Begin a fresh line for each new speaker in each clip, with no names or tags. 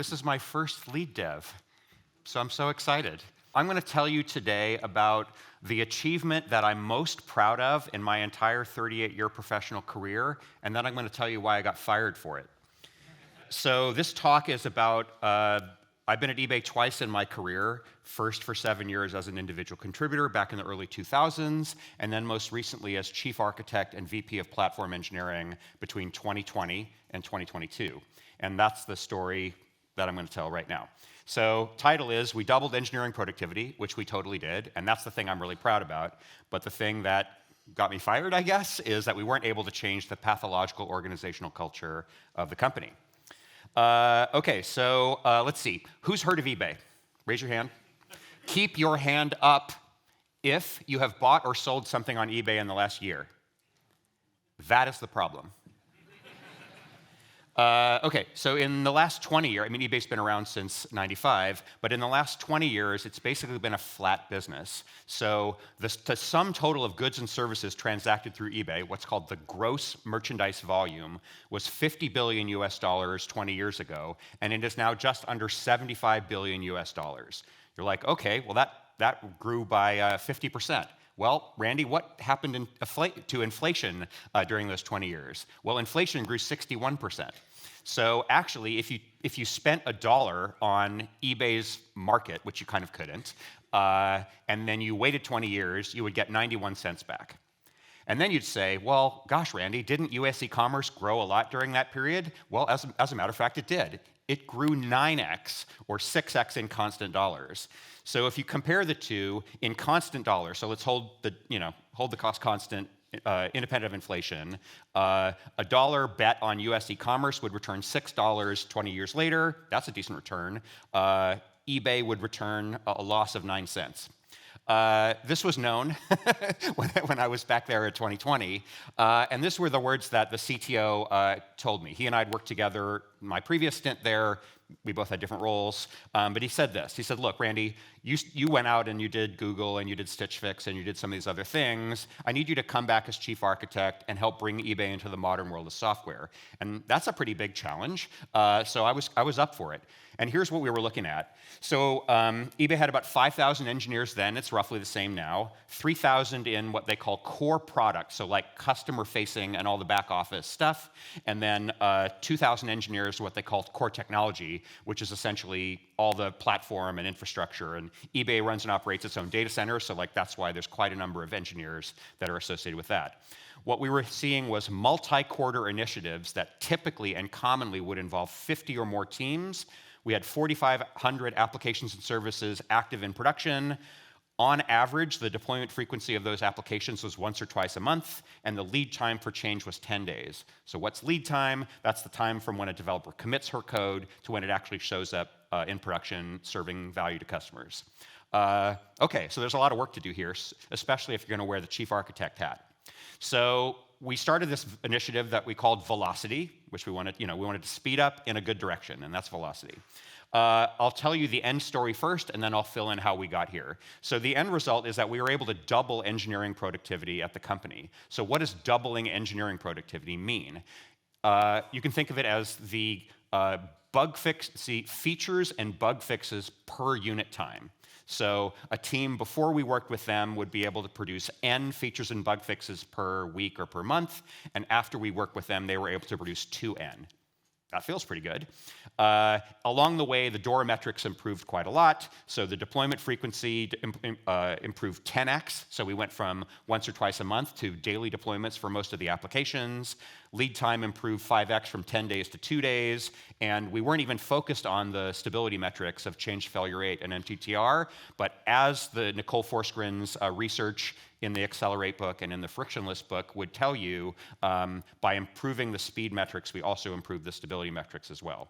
This is my first lead dev, so I'm so excited. I'm going to tell you today about the achievement that I'm most proud of in my entire 38-year professional career, and then I'm going to tell you why I got fired for it. So this talk is about, I've been at eBay twice in my career, first for 7 years as an individual contributor back in the early 2000s, and then most recently as chief architect and VP of platform engineering between 2020 and 2022. And that's the story that I'm going to tell right now. So title is, we doubled engineering productivity, which we totally did, and that's the thing I'm really proud about. But the thing that got me fired, I guess, is that we weren't able to change the pathological organizational culture of the company. Okay, so let's see. Who's heard of eBay? Raise your hand. Keep your hand up if you have bought or sold something on eBay in the last year. That is the problem. Okay, so in the last 20 years, I mean, eBay's been around since 95, but in the last 20 years, it's basically been a flat business. So the sum total of goods and services transacted through eBay, what's called the gross merchandise volume, was $50 billion US 20 years ago, and it is now just under $75 billion US. You're like, okay, well, that grew by 50%. Well, Randy, what happened to inflation during those 20 years? Well, inflation grew 61%. So actually, if you spent $1 on eBay's market, which you kind of couldn't, and then you waited 20 years, you would get 91 cents back. And then you'd say, well, gosh, Randy, didn't US e-commerce grow a lot during that period? Well, as a matter of fact, it did. It grew 9x or 6x in constant dollars. So if you compare the two in constant dollars, so let's hold the cost constant independent of inflation, a dollar bet on US e-commerce would return $6 20 years later. That's a decent return. eBay would return a loss of 9 cents. This was known when I was back there at 2020, and these were the words that the CTO told me. He and I had worked together my previous stint there. We both had different roles, but he said this. He said, look, Randy, you went out and you did Google and you did Stitch Fix and you did some of these other things. I need you to come back as chief architect and help bring eBay into the modern world of software. And that's a pretty big challenge, so I was up for it. And here's what we were looking at. So eBay had about 5,000 engineers then. It's roughly the same now. 3,000 in what they call core products, so like customer-facing and all the back office stuff. And then 2,000 engineers, what they call core technology, which is essentially all the platform and infrastructure. And eBay runs and operates its own data center, so like that's why there's quite a number of engineers that are associated with that. What we were seeing was multi-quarter initiatives that typically and commonly would involve 50 or more teams. We had 4,500 applications and services active in production. On average, the deployment frequency of those applications was once or twice a month, and the lead time for change was 10 days. So what's lead time? That's the time from when a developer commits her code to when it actually shows up in production, serving value to customers. Okay, so there's a lot of work to do here, especially if you're going to wear the chief architect hat. So we started this initiative that we called Velocity, which we wanted to speed up in a good direction, and that's Velocity. I'll tell you the end story first, and then I'll fill in how we got here. So the end result is that we were able to double engineering productivity at the company. So what does doubling engineering productivity mean? You can think of it as the features and bug fixes per unit time. So a team, before we worked with them, would be able to produce N features and bug fixes per week or per month, and after we worked with them, they were able to produce 2N. That feels pretty good. Along the way, the DORA metrics improved quite a lot. So the deployment frequency improved 10x. So we went from once or twice a month to daily deployments for most of the applications. Lead time improved 5x from 10 days to 2 days. And we weren't even focused on the stability metrics of change failure rate and MTTR. But as the Nicole Forsgren's research in the Accelerate book and in the Frictionless book would tell you, by improving the speed metrics, we also improved the stability metrics as well.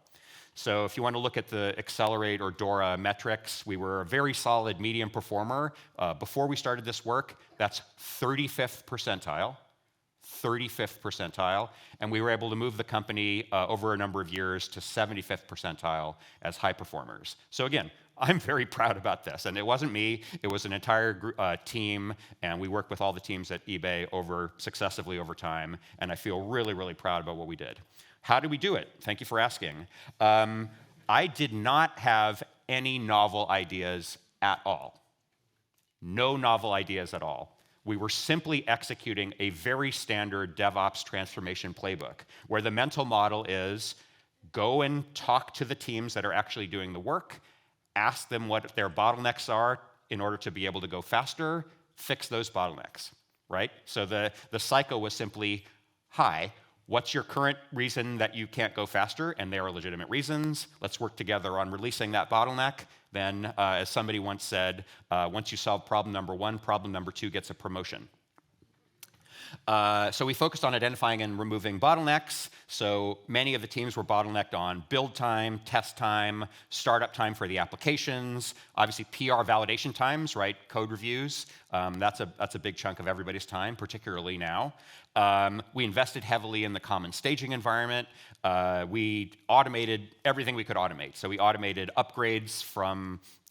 So if you want to look at the Accelerate or DORA metrics, we were a very solid medium performer. Before we started this work, that's 35th percentile. 35th percentile, and we were able to move the company over a number of years to 75th percentile as high performers. So again, I'm very proud about this, and it wasn't me, it was an entire team, and we worked with all the teams at eBay successively over time, and I feel really, really proud about what we did. How did we do it? Thank you for asking. I did not have any novel ideas at all. No novel ideas at all. We were simply executing a very standard DevOps transformation playbook, where the mental model is go and talk to the teams that are actually doing the work, ask them what their bottlenecks are in order to be able to go faster, fix those bottlenecks, right? So the cycle was simply, hi, what's your current reason that you can't go faster? And they are legitimate reasons. Let's work together on releasing that bottleneck. Then, as somebody once said, once you solve problem number 1, problem number 2 gets a promotion. So we focused on identifying and removing bottlenecks. So many of the teams were bottlenecked on build time, test time, startup time for the applications, obviously PR validation times, right? Code reviews. That's a big chunk of everybody's time, particularly now. We invested heavily in the common staging environment. We automated everything we could automate. So we automated upgrades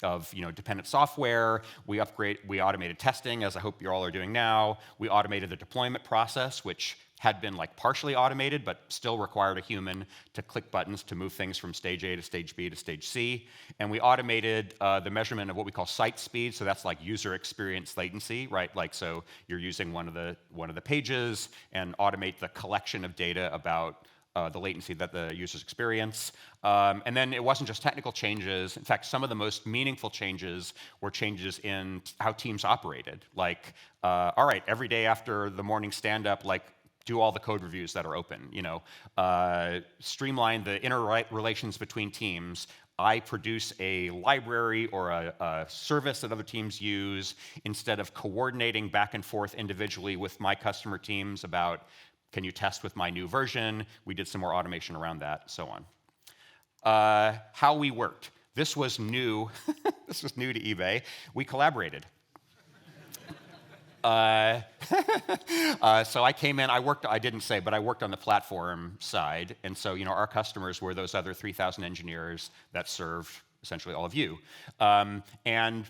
of dependent software. We automated testing, as I hope you all are doing now. We automated the deployment process, which had been partially automated, but still required a human to click buttons to move things from stage A to stage B to stage C. And we automated the measurement of what we call site speed. So that's user experience latency, right? So you're using one of the pages and automate the collection of data about the latency that the users experience. And then it wasn't just technical changes. In fact, some of the most meaningful changes were changes in how teams operated. All right, every day after the morning stand-up, do all the code reviews that are open. Streamline the interrelations between teams. I produce a library or a service that other teams use instead of coordinating back and forth individually with my customer teams about, can you test with my new version? We did some more automation around that, so on. How we worked. This was new. This was new to eBay. We collaborated. So I came in, I didn't say, but I worked on the platform side. And so, our customers were those other 3,000 engineers that served essentially all of you. And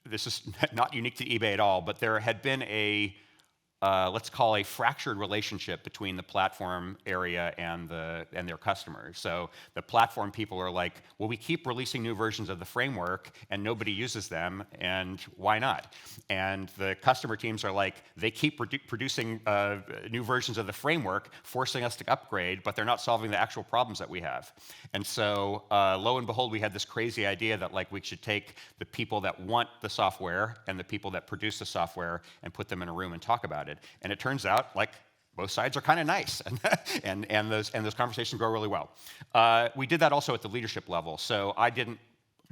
this is not unique to eBay at all, but there had been let's call a fractured relationship between the platform area and their customers. So the platform people are like, well, we keep releasing new versions of the framework and nobody uses them, and why not? And the customer teams are like, they keep producing new versions of the framework, forcing us to upgrade, but they're not solving the actual problems that we have. And so lo and behold, we had this crazy idea that we should take the people that want the software and the people that produce the software and put them in a room and talk about it. And it turns out, both sides are kind of nice, and those conversations go really well. We did that also at the leadership level. So I didn't,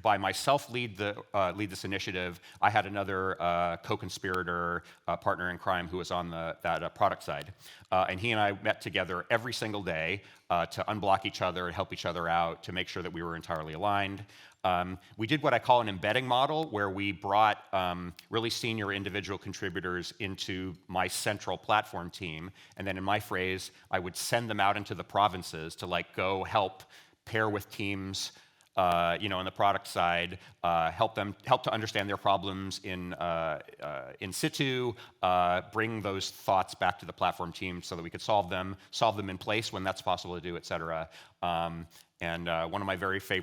by myself, lead this initiative. I had another co-conspirator, partner in crime, who was on that product side, and he and I met together every single day to unblock each other and help each other out to make sure that we were entirely aligned. We did what I call an embedding model, where we brought really senior individual contributors into my central platform team, and then in my phrase, I would send them out into the provinces to go help pair with teams, on the product side, help to understand their problems in situ, bring those thoughts back to the platform team so that we could solve them in place when that's possible to do, et cetera. And one of my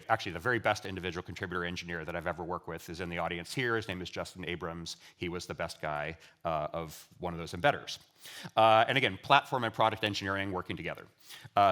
actually the very best individual contributor engineer that I've ever worked with is in the audience here. His name is Justin Abrams. He was the best guy of one of those embedders. And again, platform and product engineering working together.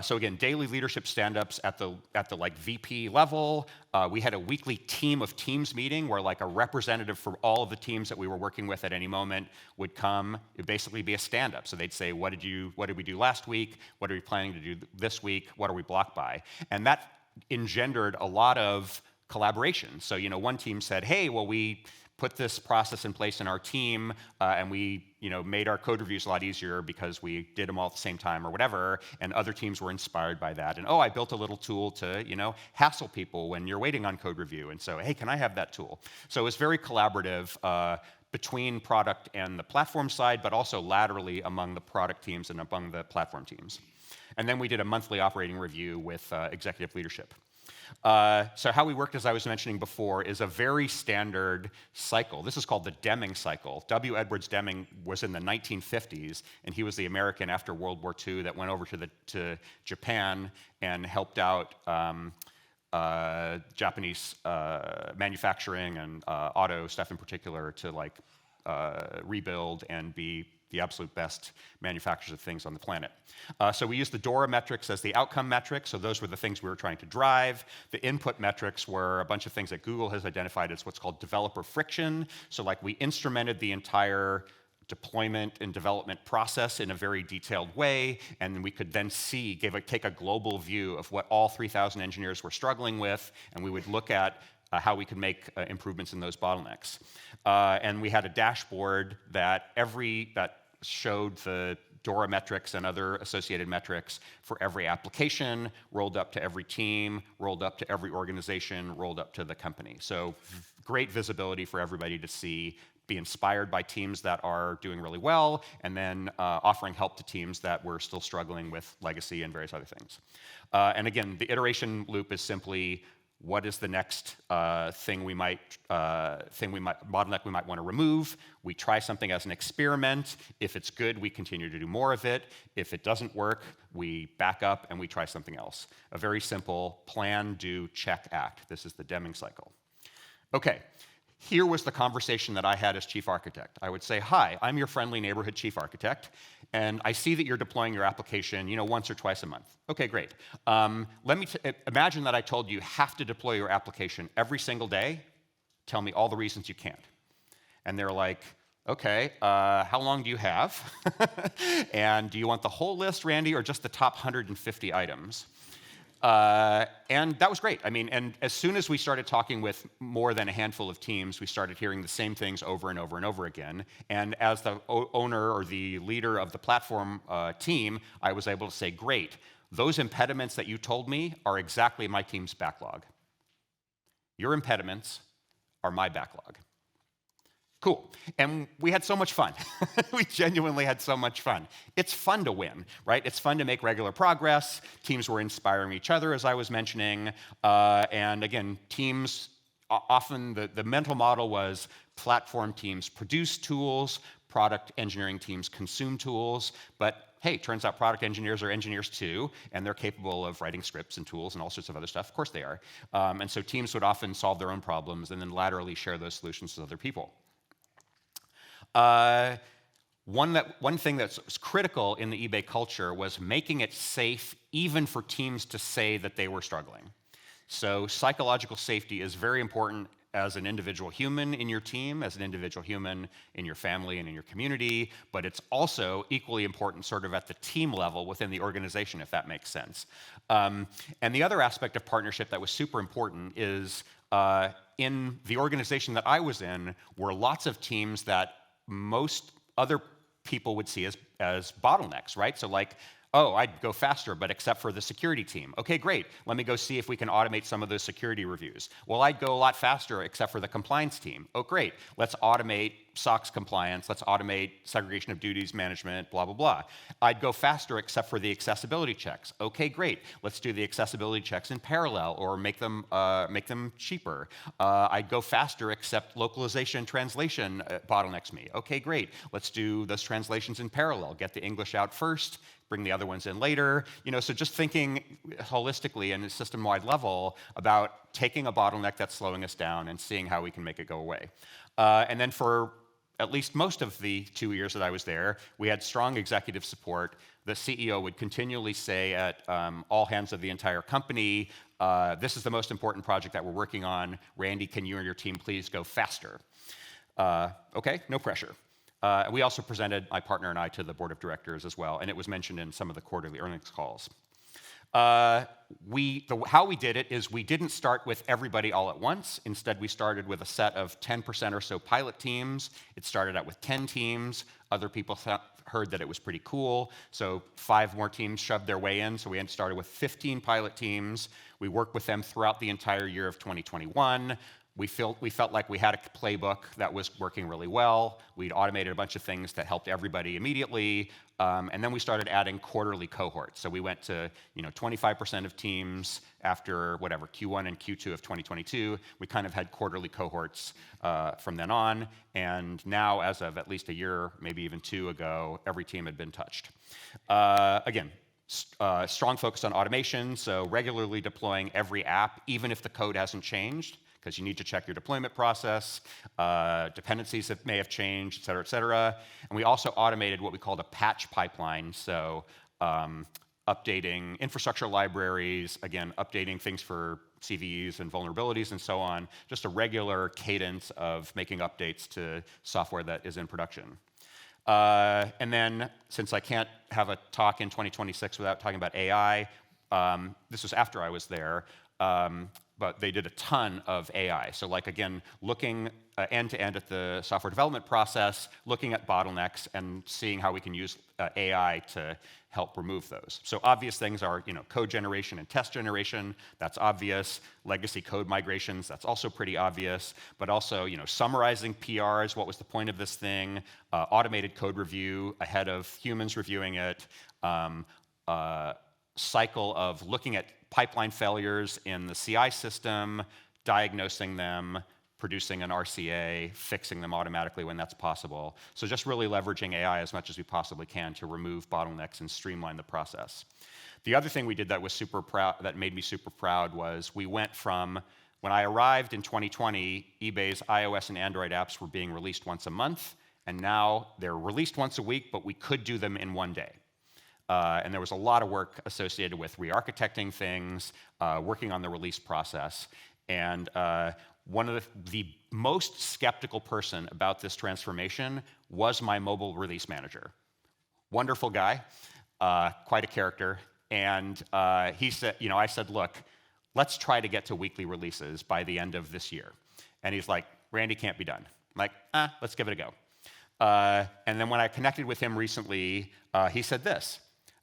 So again, daily leadership stand-ups at the VP level. We had a weekly team of teams meeting where a representative for all of the teams that we were working with at any moment would come. It'd basically be a stand-up. So they'd say, what did we do last week? What are we planning to do this week? What are we blocked by? And that engendered a lot of collaboration. So one team said, hey, well, we put this process in place in our team, and we made our code reviews a lot easier because we did them all at the same time or whatever, and other teams were inspired by that. And I built a little tool to hassle people when you're waiting on code review, and so, hey, can I have that tool? So it was very collaborative between product and the platform side, but also laterally among the product teams and among the platform teams. And then we did a monthly operating review with executive leadership. So how we worked, as I was mentioning before, is a very standard cycle. This is called the Deming cycle. W. Edwards Deming was in the 1950s, and he was the American after World War II that went over to Japan and helped out Japanese manufacturing and auto stuff in particular to like rebuild and be the absolute best manufacturers of things on the planet. So we used the DORA metrics as the outcome metrics, so those were the things we were trying to drive. The input metrics were a bunch of things that Google has identified as what's called developer friction. So like we instrumented the entire deployment and development process in a very detailed way, and we could then see, take a global view of what all 3,000 engineers were struggling with, and we would look at how we could make improvements in those bottlenecks. And we had a dashboard that showed the DORA metrics and other associated metrics for every application, rolled up to every team, rolled up to every organization, rolled up to the company. So great visibility for everybody to see, be inspired by teams that are doing really well, and then offering help to teams that were still struggling with legacy and various other things. And again, the iteration loop is simply, what is the next bottleneck we might want to remove? We try something as an experiment. If it's good, we continue to do more of it. If it doesn't work, we back up and we try something else. A very simple plan, do, check, act. This is the Deming cycle. Okay, here was the conversation that I had as chief architect. I would say, hi, I'm your friendly neighborhood chief architect, and I see that you're deploying your application, once or twice a month. Okay, great. Imagine that I told you have to deploy your application every single day. Tell me all the reasons you can't. And they're like, okay, how long do you have? And do you want the whole list, Randy, or just the top 150 items? And that was great. I mean, and as soon as we started talking with more than a handful of teams, we started hearing the same things over and over and over again. And as the owner or the leader of the platform team, I was able to say, great, those impediments that you told me are exactly my team's backlog. Your impediments are my backlog. Cool. And we had so much fun. We genuinely had so much fun. It's fun to win, right? It's fun to make regular progress. Teams were inspiring each other, as I was mentioning. And again, teams, often the mental model was platform teams produce tools, product engineering teams consume tools, but hey, turns out product engineers are engineers too, and they're capable of writing scripts and tools and all sorts of other stuff. Of course they are. And so teams would often solve their own problems and then laterally share those solutions with other people. One thing that's critical in the eBay culture was making it safe even for teams to say that they were struggling. So psychological safety is very important as an individual human in your team, as an individual human in your family and in your community, but it's also equally important sort of at the team level within the organization, if that makes sense. And the other aspect of partnership that was super important is in the organization that I was in were lots of teams that most other people would see as bottlenecks, right? So like, oh, I'd go faster, but except for the security team. Okay, great. Let me go see if we can automate some of those security reviews. Well, I'd go a lot faster except for the compliance team. Oh, great. Let's automate SOX compliance. Let's automate segregation of duties management, blah, blah, blah. I'd go faster except for the accessibility checks. Okay, great. Let's do the accessibility checks in parallel or make them cheaper. I'd go faster except localization and translation bottlenecks me. Okay, great. Let's do those translations in parallel. Get the English out first, bring the other ones in later. So just thinking holistically and at a system-wide level about taking a bottleneck that's slowing us down and seeing how we can make it go away. And then for at least most of the 2 years that I was there, we had strong executive support. The CEO would continually say at all hands of the entire company, this is the most important project that we're working on. Randy, can you and your team please go faster? Okay, no pressure. We also presented, my partner and I, to the board of directors as well, and it was mentioned in some of the quarterly earnings calls. How we did it is we didn't start with everybody all at once. Instead, we started with a set of 10% or so pilot teams. It started out with 10 teams. Other people heard that it was pretty cool, so 5 more teams shoved their way in, so we started with 15 pilot teams. We worked with them throughout the entire year of 2021. We felt like we had a playbook that was working really well. We'd automated a bunch of things that helped everybody immediately, and then we started adding quarterly cohorts. So we went to 25% of teams after whatever Q1 and Q2 of 2022. We kind of had quarterly cohorts from then on, and now, as of at least a year, maybe even 2 ago, every team had been touched. Again, Strong focus on automation, so regularly deploying every app, even if the code hasn't changed, because you need to check your deployment process, dependencies that may have changed, et cetera. And we also automated what we called a patch pipeline, so updating infrastructure libraries, again, updating things for CVEs and vulnerabilities and so on, just a regular cadence of making updates to software that is in production. And then, since I can't have a talk in 2026 without talking about AI, this was after I was there, but they did a ton of AI. So like, again, looking end-to-end at the software development process, looking at bottlenecks, and seeing how we can use AI to help remove those. So obvious things are, code generation and test generation. That's obvious. Legacy code migrations. That's also pretty obvious. But also, summarizing PRs. What was the point of this thing? Automated code review ahead of humans reviewing it. Cycle of looking at pipeline failures in the CI system, diagnosing them, producing an RCA, fixing them automatically when that's possible. So just really leveraging AI as much as we possibly can to remove bottlenecks and streamline the process. The other thing we did that was that made me super proud was we went from, when I arrived in 2020, eBay's iOS and Android apps were being released once a month, and now they're released once a week, but we could do them in one day. And there was a lot of work associated with re-architecting things, working on the release process. And one of the most skeptical person about this transformation was my mobile release manager. Wonderful guy, quite a character. And he said, I said, look, let's try to get to weekly releases by the end of this year. And he's like, Randy, can't be done. I'm like, let's give it a go. And then when I connected with him recently, he said this.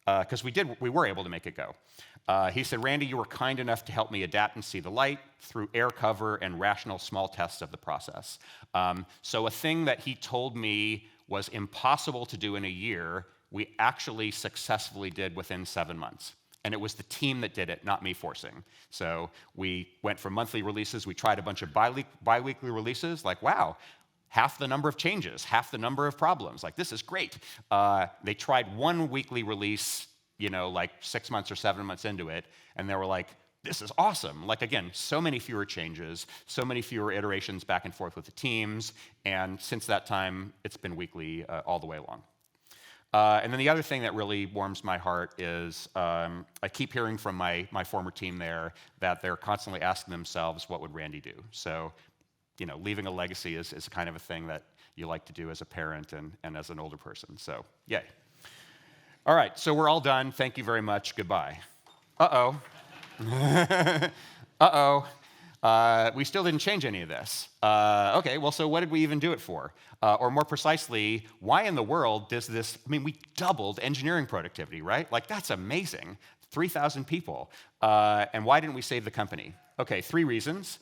Because we were able to make it go. He said, Randy, you were kind enough to help me adapt and see the light through air cover and rational small tests of the process. So a thing that he told me was impossible to do in a year, we actually successfully did within 7 months. And it was the team that did it, not me forcing. So we went from monthly releases, we tried a bunch of bi-weekly releases, like, wow, half the number of changes, half the number of problems. Like, this is great. They tried one weekly release, like 6 months or 7 months into it, and they were like, this is awesome. Like, again, so many fewer changes, so many fewer iterations back and forth with the teams, and since that time, it's been weekly all the way along. And then the other thing that really warms my heart is I keep hearing from my former team there that they're constantly asking themselves, what would Randy do? So, leaving a legacy is kind of a thing that you like to do as a parent and as an older person. So, yay. All right, so we're all done. Thank you very much. Goodbye. Uh-oh. Uh-oh. We still didn't change any of this. Okay, well, so what did we even do it for? Or more precisely, why in the world does this, we doubled engineering productivity, right? Like, that's amazing. 3,000 people. And why didn't we save the company? Okay, 3 reasons.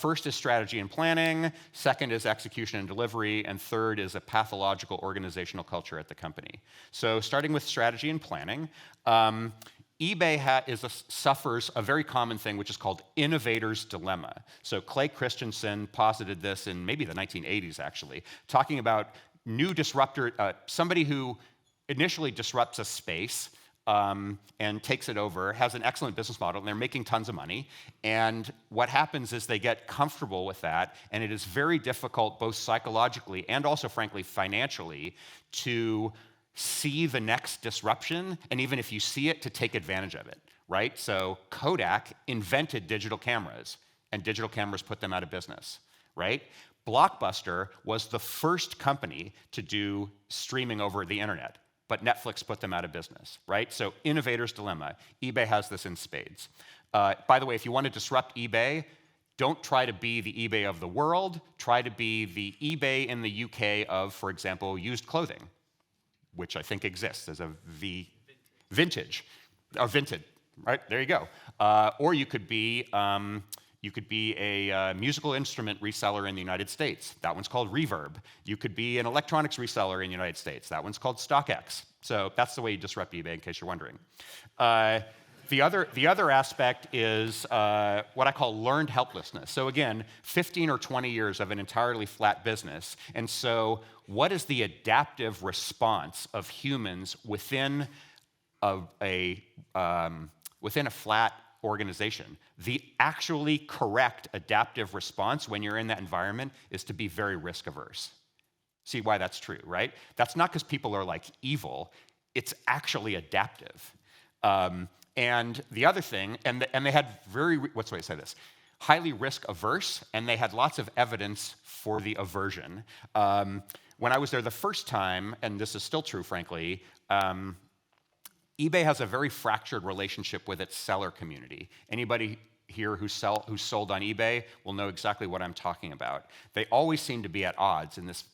First is strategy and planning. Second is execution and delivery. And third is a pathological organizational culture at the company. So starting with strategy and planning, eBay suffers a very common thing, which is called innovator's dilemma. So Clay Christensen posited this in maybe the 1980s, actually, talking about new disruptor, somebody who initially disrupts a space, and takes it over, has an excellent business model, and they're making tons of money. And what happens is they get comfortable with that, and it is very difficult, both psychologically and also, frankly, financially, to see the next disruption, and even if you see it, to take advantage of it, right? So Kodak invented digital cameras, and digital cameras put them out of business, right? Blockbuster was the first company to do streaming over the internet, but Netflix put them out of business, right? So innovator's dilemma. eBay has this in spades. By the way, if you want to disrupt eBay, don't try to be the eBay of the world. Try to be the eBay in the UK of, for example, used clothing, which I think exists as a vintage, or vinted, right? There you go. Or you could be a musical instrument reseller in the United States. That one's called Reverb. You could be an electronics reseller in the United States. That one's called StockX. So that's the way you disrupt eBay, in case you're wondering. The other aspect is what I call learned helplessness. So again, 15 or 20 years of an entirely flat business. And so what is the adaptive response of humans within within a flat organization, the actually correct adaptive response when you're in that environment is to be very risk averse. See why that's true, right? That's not because people are like evil, it's actually adaptive. And the other thing, and they had what's the way to say this? Highly risk averse, and they had lots of evidence for the aversion. When I was there the first time, and this is still true, frankly, eBay has a very fractured relationship with its seller community. Anybody here who's sold on eBay will know exactly what I'm talking about. They always seem to be at odds in this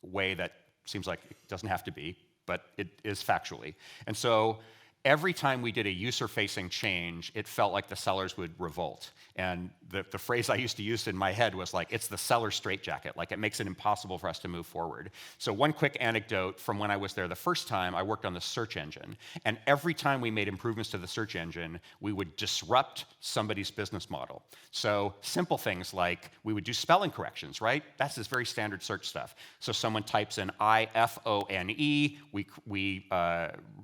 way that seems like it doesn't have to be, but it is factually. And so every time we did a user-facing change, it felt like the sellers would revolt. And the phrase I used to use in my head was like, it's the seller straitjacket. Like, it makes it impossible for us to move forward. So one quick anecdote from when I was there the first time, I worked on the search engine. And every time we made improvements to the search engine, we would disrupt somebody's business model. So simple things like we would do spelling corrections, right? That's this very standard search stuff. So someone types in I-F-O-N-E, we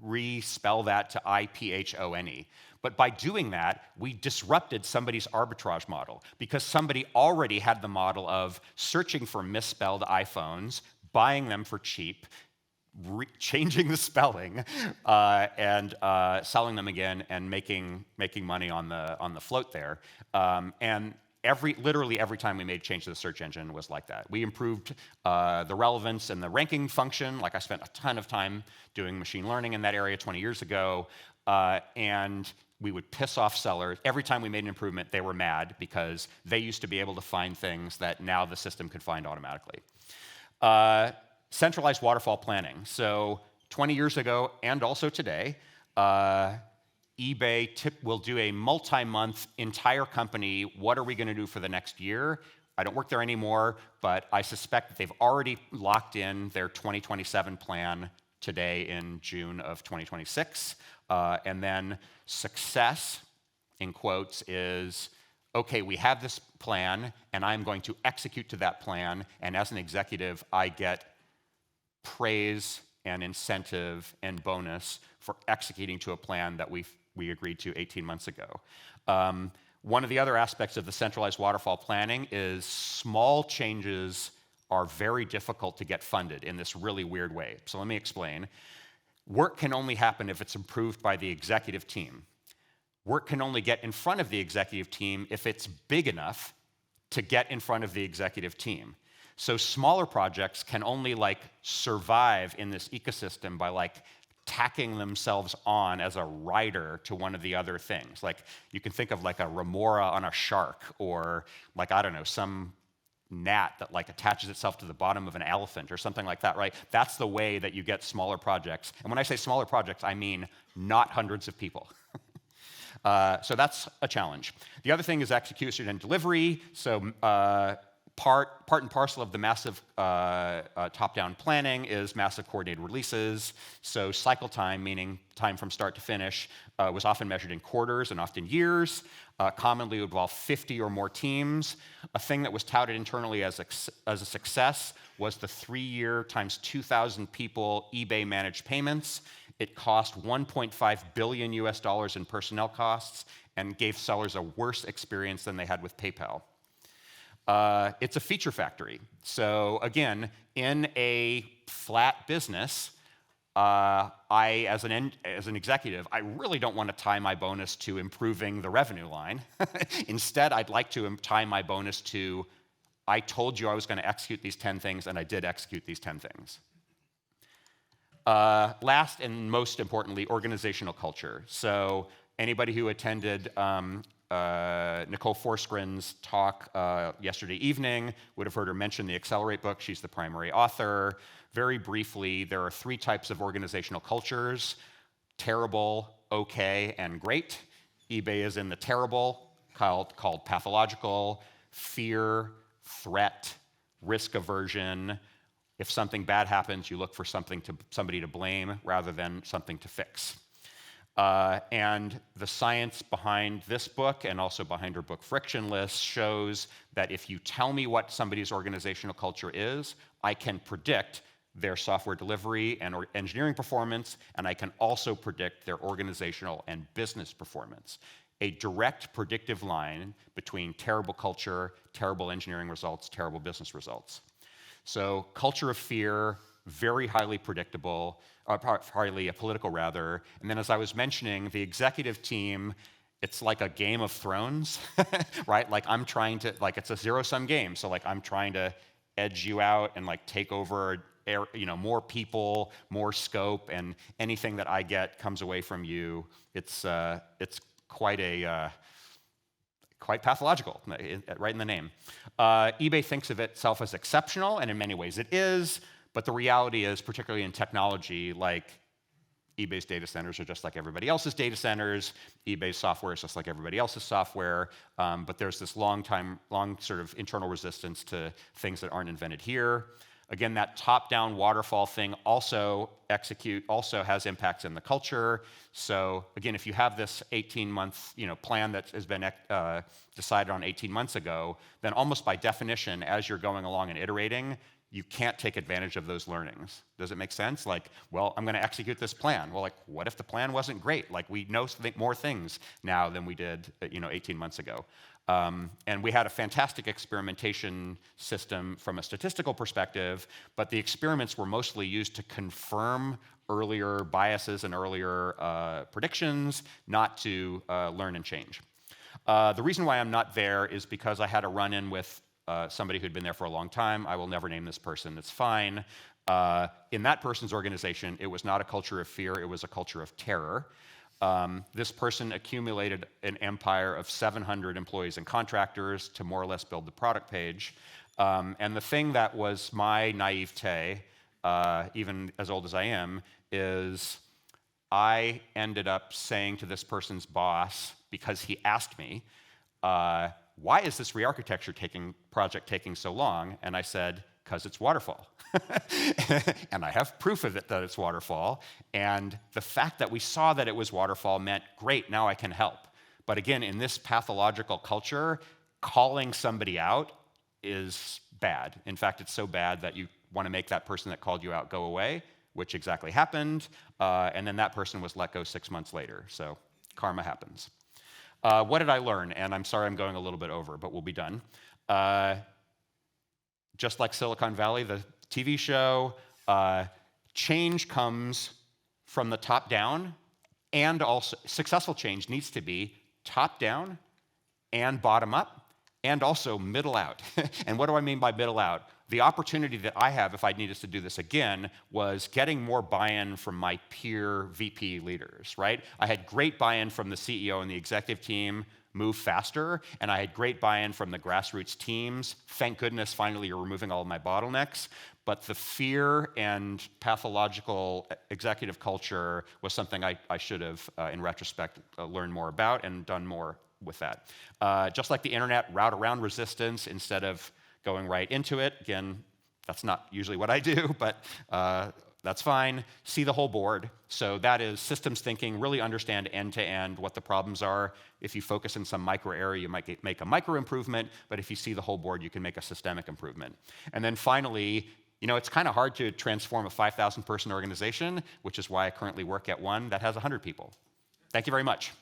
respell that to I-P-H-O-N-E. But by doing that, we disrupted somebody's arbitrage model because somebody already had the model of searching for misspelled iPhones, buying them for cheap, changing the spelling, and selling them again and making money on the float there. And literally every time we made a change to the search engine was like that. We improved the relevance and the ranking function. Like, I spent a ton of time doing machine learning in that area 20 years ago, and we would piss off sellers. Every time we made an improvement, they were mad because they used to be able to find things that now the system could find automatically. Centralized waterfall planning. So 20 years ago, and also today, eBay will do a multi-month entire company, what are we going to do for the next year? I don't work there anymore, but I suspect that they've already locked in their 2027 plan today in June of 2026. And then success, in quotes, is, okay, we have this plan, and I'm going to execute to that plan, and as an executive, I get praise and incentive and bonus for executing to a plan that we agreed to 18 months ago. One of the other aspects of the centralized waterfall planning is small changes are very difficult to get funded in this really weird way. So let me explain. Work can only happen if it's approved by the executive team. Work can only get in front of the executive team if it's big enough to get in front of the executive team. So smaller projects can only survive in this ecosystem by tacking themselves on as a rider to one of the other things. Like, you can think of a remora on a shark, or I don't know, some gnat that attaches itself to the bottom of an elephant or something like that, right? That's the way that you get smaller projects. And when I say smaller projects, I mean not hundreds of people. So that's a challenge. The other thing is execution and delivery. So part and parcel of the massive top-down planning is massive coordinated releases. So cycle time, meaning time from start to finish, was often measured in quarters and often years. Commonly would involve 50 or more teams. A thing that was touted internally as a success was the 3-year times 2,000 people eBay managed payments. It cost $1.5 billion in personnel costs and gave sellers a worse experience than they had with PayPal. It's a feature factory. So again, in a flat business, as an executive, I really don't want to tie my bonus to improving the revenue line. Instead, I'd like to tie my bonus to, I told you I was going to execute these 10 things, and I did execute these 10 things. Last and most importantly, organizational culture. So anybody who attended Nicole Forsgren's talk yesterday evening would have heard her mention the Accelerate book. She's the primary author. Very briefly, there are 3 types of organizational cultures: terrible, okay, and great. eBay is in the terrible, called pathological, fear, threat, risk aversion. If something bad happens, you look for somebody to blame rather than something to fix. And the science behind this book, and also behind her book Frictionless, shows that if you tell me what somebody's organizational culture is, I can predict their software delivery and engineering performance, and I can also predict their organizational and business performance. A direct predictive line between terrible culture, terrible engineering results, terrible business results. So culture of fear, very highly predictable, highly political rather. And then as I was mentioning, the executive team, it's like a Game of Thrones, right? Like I'm trying to, like it's a zero-sum game. So like I'm trying to edge you out and like take over, more people, more scope, and anything that I get comes away from you. It's quite pathological, right in the name. eBay thinks of itself as exceptional, and in many ways it is, but the reality is, particularly in technology, like eBay's data centers are just like everybody else's data centers, eBay's software is just like everybody else's software, but there's this long sort of internal resistance to things that aren't invented here. Again, that top-down waterfall thing also has impacts in the culture. So again, if you have this 18-month plan that has been decided on 18 months ago, then almost by definition, as you're going along and iterating, you can't take advantage of those learnings. Does it make sense? Like, well, I'm going to execute this plan. Well, like, what if the plan wasn't great? Like, we know more things now than we did 18 months ago. And we had a fantastic experimentation system from a statistical perspective, but the experiments were mostly used to confirm earlier biases and earlier predictions, not to learn and change. The reason why I'm not there is because I had a run-in with somebody who'd been there for a long time. I will never name this person, it's fine. In that person's organization, it was not a culture of fear, it was a culture of terror. This person accumulated an empire of 700 employees and contractors to more or less build the product page. And the thing that was my naivete, even as old as I am, is I ended up saying to this person's boss, because he asked me, why is this re-architecture project taking so long? And I said, because it's waterfall. And I have proof of it that it's waterfall. And the fact that we saw that it was waterfall meant, great, now I can help. But again, in this pathological culture, calling somebody out is bad. In fact, it's so bad that you want to make that person that called you out go away, which exactly happened. And then that person was let go 6 months later. So karma happens. What did I learn? And I'm sorry I'm going a little bit over, but we'll be done. Just like Silicon Valley, the TV show, change comes from the top down, and also successful change needs to be top down and bottom up, and also middle out. And what do I mean by middle out? The opportunity that I have, if I needed to do this again, was getting more buy-in from my peer VP leaders, right? I had great buy-in from the CEO and the executive team, move faster, and I had great buy-in from the grassroots teams. Thank goodness, finally, you're removing all of my bottlenecks. But the fear and pathological executive culture was something I should have, in retrospect, learned more about and done more with that. Just like the internet, route around resistance instead of going right into it. Again, that's not usually what I do, but that's fine. See the whole board. So that is systems thinking, really understand end-to-end what the problems are. If you focus in some micro area, you might make a micro improvement, but if you see the whole board, you can make a systemic improvement. And then finally, it's kind of hard to transform a 5,000 person organization, which is why I currently work at one that has 100 people. Thank you very much.